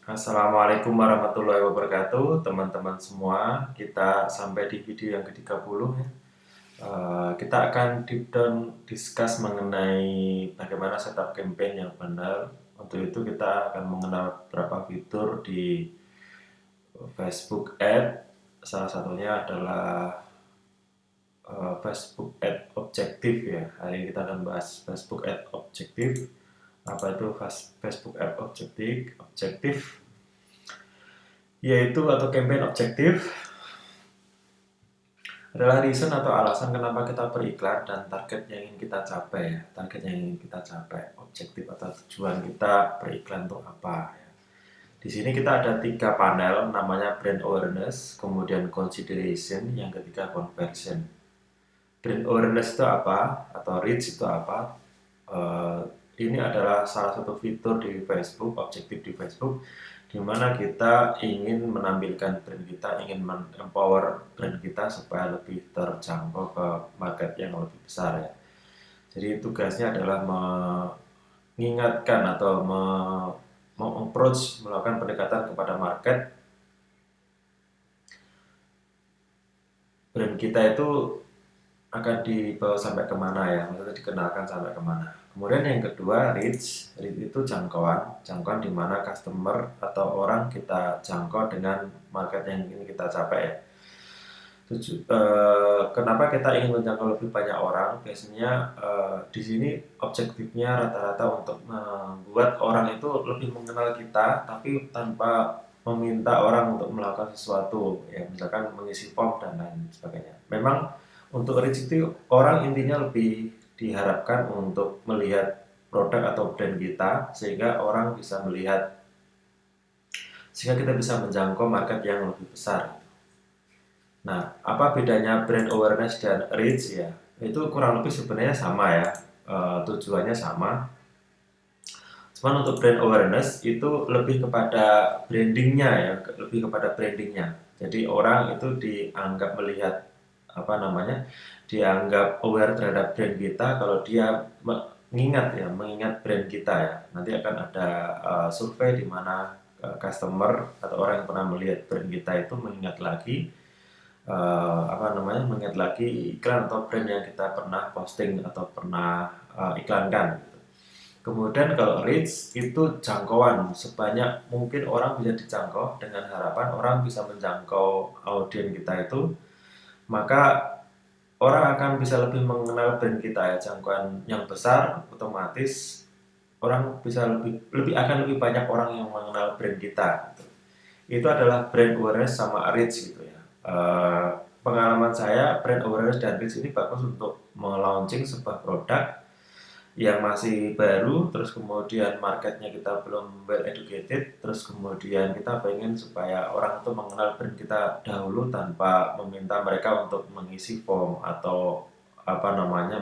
Assalamualaikum warahmatullahi wabarakatuh, teman-teman semua. Kita sampai di video yang ke-30 ya. Kita akan deep down discuss mengenai bagaimana setup campaign yang benar. Untuk itu kita akan mengenal beberapa fitur di Facebook Ad. Salah satunya adalah Facebook Ad Objektif ya. Hari ini kita akan bahas Facebook Ad Objektif. Apa itu Facebook Ad Objektif? Objektif yaitu atau campaign objektif adalah reason atau alasan kenapa kita beriklan dan target yang ingin kita capai ya. Target yang ingin kita capai, objektif atau tujuan kita beriklan itu apa ya. Di sini kita ada 3 panel, namanya brand awareness, kemudian consideration, yang ketiga conversion. Brand awareness itu apa atau reach itu apa? Eh, ini adalah salah satu fitur di Facebook, objektif di Facebook, di mana kita ingin menampilkan brand kita, ingin empower brand kita supaya lebih terjangkau ke market yang lebih besar ya. Jadi tugasnya adalah mengingatkan atau approach, melakukan pendekatan kepada market brand kita itu akan dibawa sampai kemana ya, maksudnya dikenalkan sampai kemana. Kemudian yang kedua, reach itu jangkauan di mana customer atau orang kita jangkau dengan market yang ingin kita capai ya. Kenapa kita ingin menjangkau lebih banyak orang? Biasanya di sini objektifnya rata-rata untuk membuat orang itu lebih mengenal kita, tapi tanpa meminta orang untuk melakukan sesuatu, ya misalkan mengisi form dan lain sebagainya. Memang untuk reach itu orang intinya lebih diharapkan untuk melihat produk atau brand kita sehingga orang bisa melihat, sehingga kita bisa menjangkau market yang lebih besar. Nah, apa bedanya brand awareness dan reach ya? Itu kurang lebih sebenarnya sama ya, tujuannya sama. Cuman untuk brand awareness itu lebih kepada brandingnya ya, lebih kepada brandingnya. Jadi orang itu dianggap melihat apa namanya, dianggap aware terhadap brand kita kalau dia mengingat brand kita ya. Nanti akan ada survei di mana customer atau orang yang pernah melihat brand kita itu mengingat lagi mengingat lagi iklan atau brand yang kita pernah posting atau pernah iklankan. Kemudian kalau reach itu jangkauan, sebanyak mungkin orang bisa dijangkau dengan harapan orang bisa menjangkau audiens kita itu, maka orang akan bisa lebih mengenal brand kita ya. Jangkauan yang besar otomatis orang bisa lebih banyak orang yang mengenal brand kita gitu. Itu adalah brand awareness sama reach gitu ya. Pengalaman saya, brand awareness dan reach ini bagus untuk melaunching sebuah produk yang masih baru, terus kemudian marketnya kita belum well educated, terus kemudian kita pengen supaya orang itu mengenal brand kita dahulu tanpa meminta mereka untuk mengisi form atau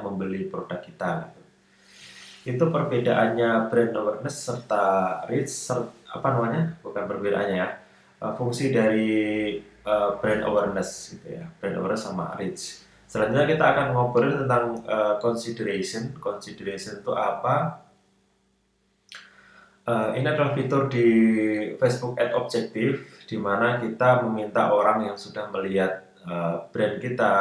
membeli produk kita gitu. Itu perbedaannya brand awareness serta reach, bukan perbedaannya ya, fungsi dari brand awareness gitu ya, brand awareness sama reach. Selanjutnya kita akan ngobrol tentang consideration. Consideration itu apa? Ini adalah fitur di Facebook Ad Objektif di mana kita meminta orang yang sudah melihat brand kita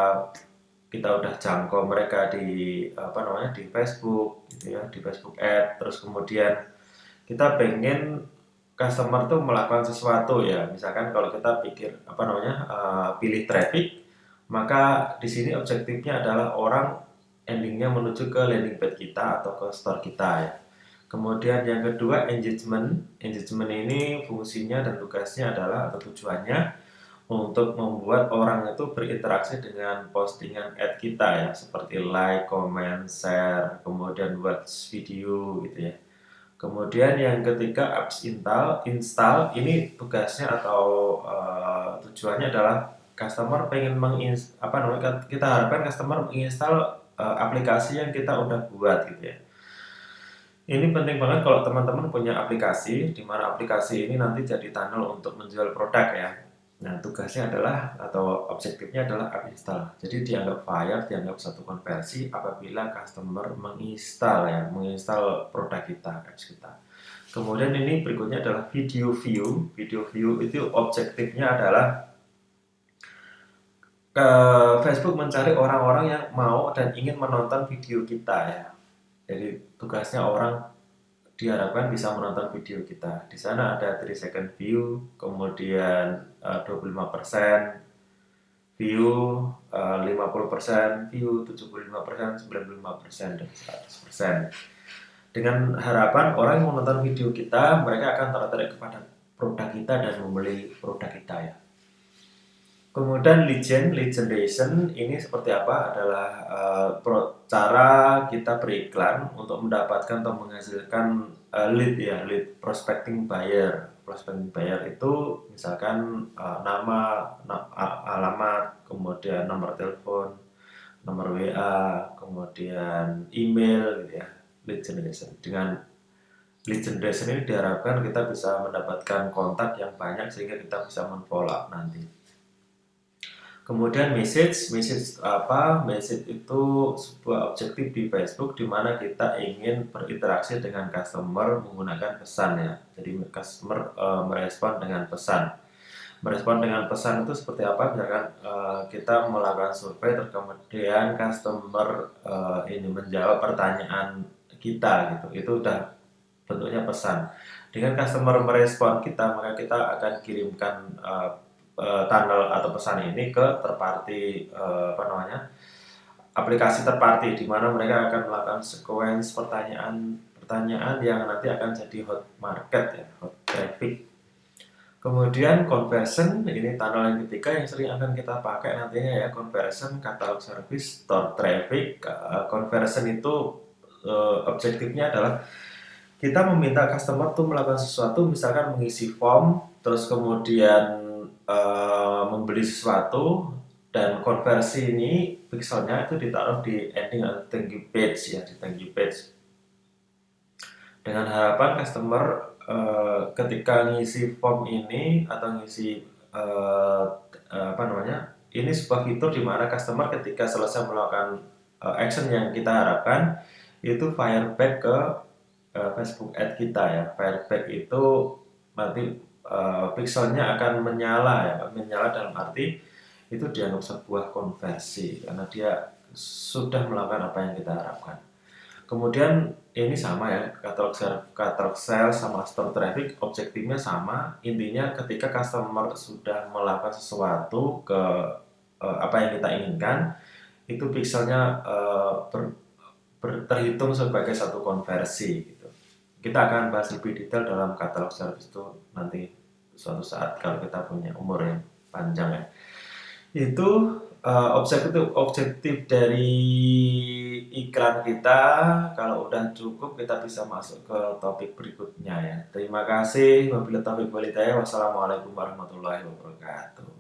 udah jangkau mereka di Facebook gitu ya, di Facebook Ad, terus kemudian kita pengen customer tuh melakukan sesuatu ya. Misalkan kalau kita pilih traffic, maka di sini objektifnya adalah orang endingnya menuju ke landing page kita atau ke store kita ya. Kemudian yang kedua, engagement. Engagement ini fungsinya dan tugasnya adalah atau tujuannya untuk membuat orang itu berinteraksi dengan postingan ad kita ya, seperti like, comment, share, kemudian watch video gitu ya. Kemudian yang ketiga, apps install ini tugasnya atau tujuannya adalah customer pengen kita harapkan customer menginstal aplikasi yang kita udah buat gitu ya. Ini penting banget kalau teman-teman punya aplikasi, di mana aplikasi ini nanti jadi tunnel untuk menjual produk ya. Nah, tugasnya adalah atau objektifnya adalah app install. Jadi dianggap fire, dianggap satu konversi apabila customer menginstal produk kita, apps kita. Kemudian ini berikutnya adalah video view. Video view itu objektifnya adalah ke Facebook mencari orang-orang yang mau dan ingin menonton video kita ya. Jadi tugasnya orang diharapkan bisa menonton video kita. Di sana ada 3 second view, kemudian 25% view, 50% view, 75%, 95%, dan 100%. Dengan harapan orang yang menonton video kita, mereka akan tertarik kepada produk kita dan membeli produk kita ya. Kemudian lead generation ini seperti apa? Adalah cara kita beriklan untuk mendapatkan atau menghasilkan lead ya, lead prospecting buyer. Prospecting buyer itu misalkan nama, alamat, kemudian nomor telepon, nomor WA, kemudian email gitu ya. Lead generation. Dengan lead generation ini diharapkan kita bisa mendapatkan kontak yang banyak sehingga kita bisa men-follow up nanti. Kemudian message apa? Message itu sebuah objektif di Facebook di mana kita ingin berinteraksi dengan customer menggunakan pesan ya. Jadi customer merespon dengan pesan. Merespon dengan pesan itu seperti apa? Misalkan kita melakukan survei, terus kemudian customer ini menjawab pertanyaan kita gitu. Itu udah bentuknya pesan. Dengan customer merespon kita, maka kita akan kirimkan tunnel atau pesan ini ke aplikasi third party di mana mereka akan melakukan sequence pertanyaan yang nanti akan jadi hot market ya, hot traffic. Kemudian conversion, ini tunnel yang ketiga yang sering akan kita pakai nantinya ya, conversion, catalog service, store traffic. Conversion itu objektifnya adalah kita meminta customer tuh melakukan sesuatu, misalkan mengisi form, terus kemudian membeli sesuatu, dan konversi ini pixelnya itu ditaruh di ending atau thank you page ya, di thank you page. Dengan harapan customer ketika ngisi form ini atau ngisi ini sebuah fitur di mana customer ketika selesai melakukan action yang kita harapkan itu fire back ke Facebook ad kita ya. Fireback itu nanti pixelnya akan menyala ya, menyala dalam arti itu dianggap sebuah konversi karena dia sudah melakukan apa yang kita harapkan. Kemudian ini sama ya, catalog sales sama store traffic objektifnya sama. Intinya ketika customer sudah melakukan sesuatu ke apa yang kita inginkan, itu pixelnya terhitung sebagai satu konversi gitu. Kita akan bahas lebih detail dalam katalog service itu nanti suatu saat kalau kita punya umur yang panjang ya. Itu objektif dari iklan kita. Kalau udah cukup kita bisa masuk ke topik berikutnya ya. Terima kasih. Wabillahi taufiq walhidayah. Wassalamualaikum warahmatullahi wabarakatuh.